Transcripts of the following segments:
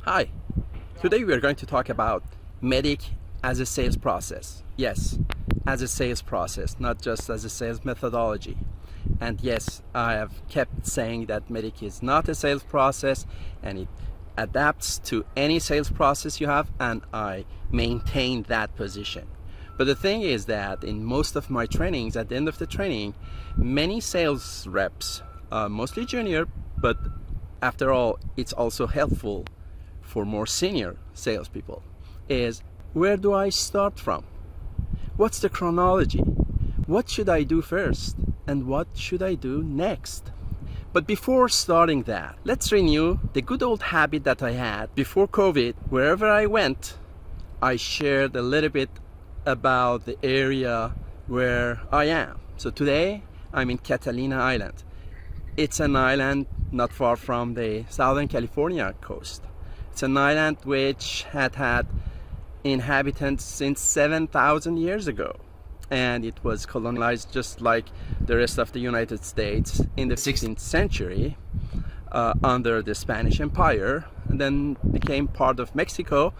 Hi, today we are going to talk about MEDDIC as a sales process. Yes, as a sales process, not just as a sales methodology. And yes, I have kept saying that MEDDIC is not a sales process and it adapts to any sales process you have, and I maintain that position. But the thing is that in most of my trainings, at the end of the training, many sales reps, mostly junior, but after all, it's also helpful for more senior salespeople, is where do I start from? What's the chronology? What should I do first? And what should I do next? But before starting that, let's renew the good old habit that I had before COVID. Wherever I went, I shared a little bit about the area where I am. So today, I'm in Catalina Island. It's an island not far from the Southern California coast. It's an island which had inhabitants since 7,000 years ago. And it was colonized just like the rest of the United States in the 16th century under the Spanish Empire, and then became part of Mexico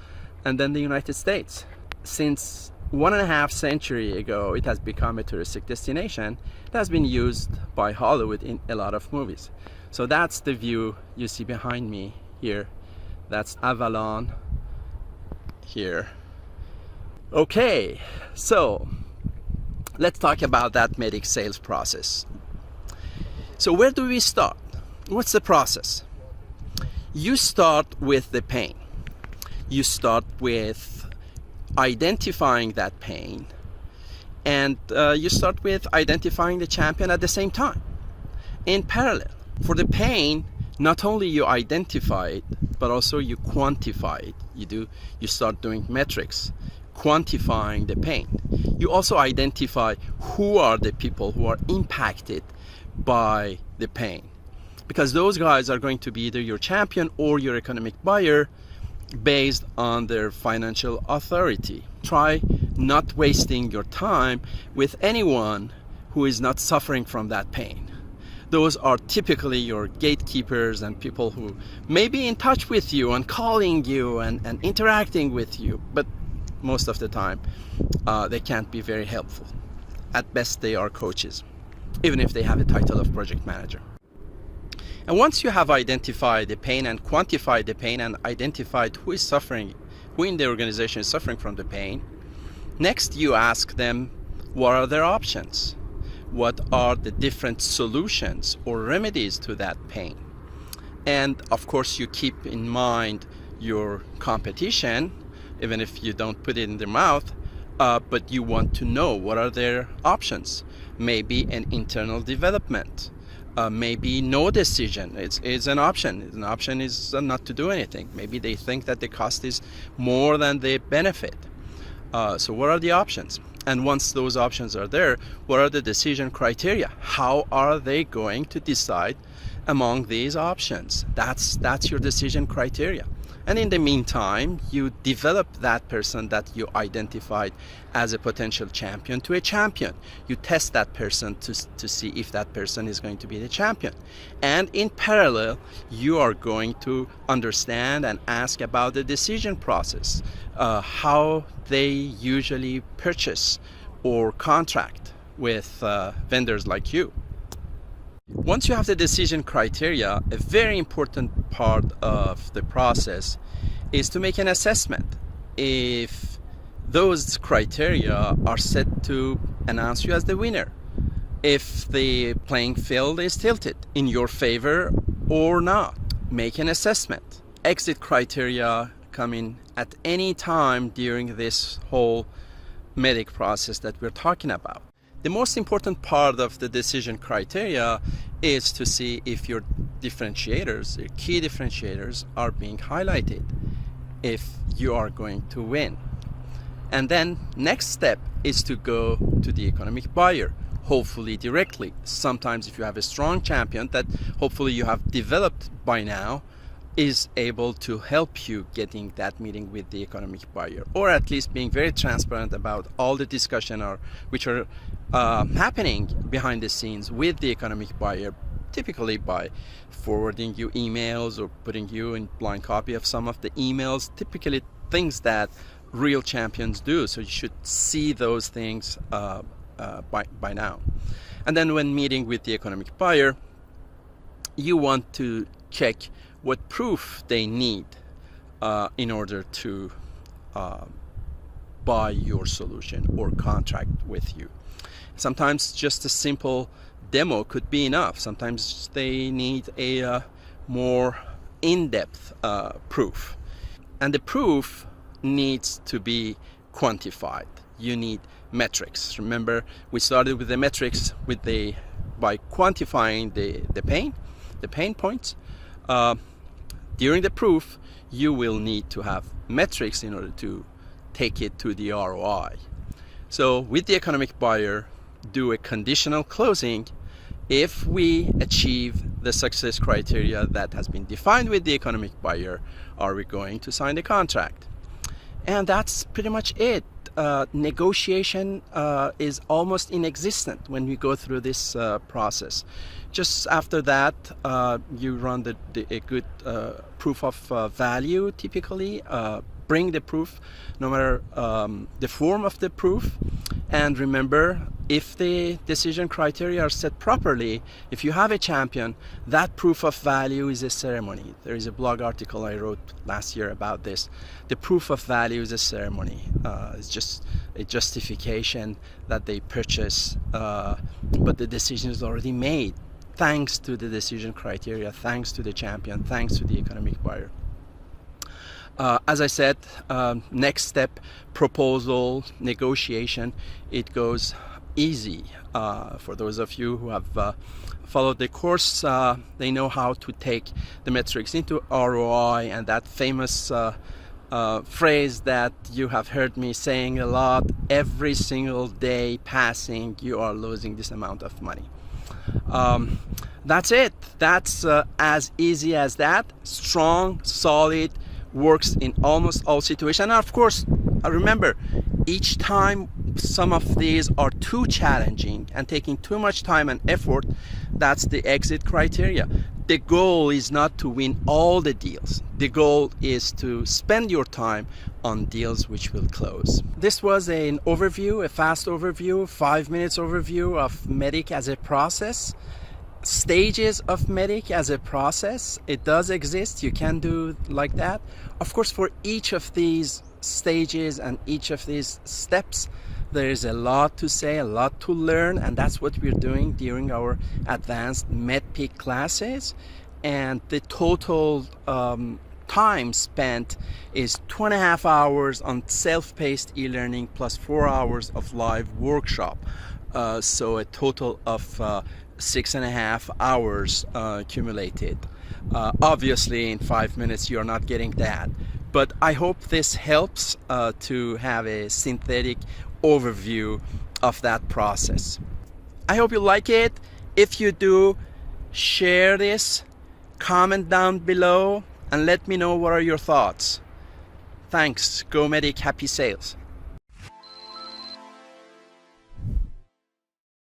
and then the United States. Since 1.5 centuries ago, it has become a touristic destination. It has been used by Hollywood in a lot of movies. So that's the view you see behind me here. That's Avalon here. Okay, so let's talk about that MEDDIC sales process. So where do we start? What's the process? You start with the pain. You start with identifying that pain, and you start with identifying the champion at the same time, in parallel. For the pain, not only you identify it, but also you quantify it. You start doing metrics, quantifying the pain. You also identify who are the people who are impacted by the pain, because those guys are going to be either your champion or your economic buyer based on their financial authority. Try not wasting your time with anyone who is not suffering from that pain. Those are typically your gatekeepers and people who may be in touch with you and calling you and interacting with you, but most of the time they can't be very helpful. At best, they are coaches, even if they have a title of project manager. And once you have identified the pain and quantified the pain and identified who is suffering, who in the organization is suffering from the pain, next you ask them, what are their options? What are the different solutions or remedies to that pain? And of course, you keep in mind your competition, even if you don't put it in their mouth, but you want to know what are their options. Maybe an internal development, maybe no decision. It's an option. An option is not to do anything. Maybe they think that the cost is more than the benefit. So what are the options? And once those options are there, what are the decision criteria? How are they going to decide among these options? That's your decision criteria. And in the meantime, you develop that person that you identified as a potential champion to a champion. You test that person to see if that person is going to be the champion. And in parallel, you are going to understand and ask about the decision process, how they usually purchase or contract with vendors like you. Once you have the decision criteria, a very important part of the process is to make an assessment if those criteria are set to announce you as the winner, if the playing field is tilted in your favor or not. Make an assessment. Exit criteria come in at any time during this whole MEDDIC process that we're talking about. The most important part of the decision criteria is to see if your differentiators, your key differentiators, are being highlighted, if you are going to win. And then next step is to go to the economic buyer, hopefully directly. Sometimes if you have a strong champion that hopefully you have developed by now, is able to help you getting that meeting with the economic buyer, or at least being very transparent about all the discussion which are happening behind the scenes with the economic buyer typically by forwarding you emails or putting you in blind copy of some of the emails, typically things that real champions do. So you should see those things by now. And then when meeting with the economic buyer, you want to check what proof they need in order to buy your solution or contract with you. Sometimes just a simple demo could be enough. Sometimes they need a more in-depth proof. And the proof needs to be quantified. You need metrics. Remember, we started with the metrics by quantifying the pain points. During the proof, you will need to have metrics in order to take it to the ROI. So with the economic buyer, do a conditional closing. If we achieve the success criteria that has been defined with the economic buyer, are we going to sign the contract? And that's pretty much it. Negotiation is almost inexistent when we go through this process. Just after that, you run a good proof of value typically. Bring the proof, no matter the form of the proof. And remember, if the decision criteria are set properly, if you have a champion, that proof of value is a ceremony. There is a blog article I wrote last year about this. The proof of value is a ceremony. It's just a justification that they purchase, but the decision is already made, thanks to the decision criteria, thanks to the champion, thanks to the economic buyer. As I said, next step, proposal, negotiation, it goes easy. For those of you who have followed the course, they know how to take the metrics into ROI, and that famous phrase that you have heard me saying a lot: every single day passing, you are losing this amount of money. That's it. That's as easy as that. Strong, solid, works in almost all situations. And of course, remember, each time some of these are too challenging and taking too much time and effort, that's the exit criteria. The goal is not to win all the deals. The goal is to spend your time on deals which will close. This was an overview, a fast overview, 5 minutes overview of MEDDIC as a process. Stages of MEDDIC as a process. It does exist. You can do like that. Of course, for each of these stages and each of these steps, there is a lot to say, a lot to learn, and that's what we're doing during our advanced MEDDPICC classes. And the total time spent is 2.5 hours on self-paced e-learning plus 4 hours of live workshop. So a total of 6.5 hours accumulated. Obviously in 5 minutes you're not getting that, but I hope this helps to have a synthetic overview of that process. I hope you like it. If you do, share this, comment down below, and let me know what are your thoughts. Thanks. Go MEDDIC, happy sales.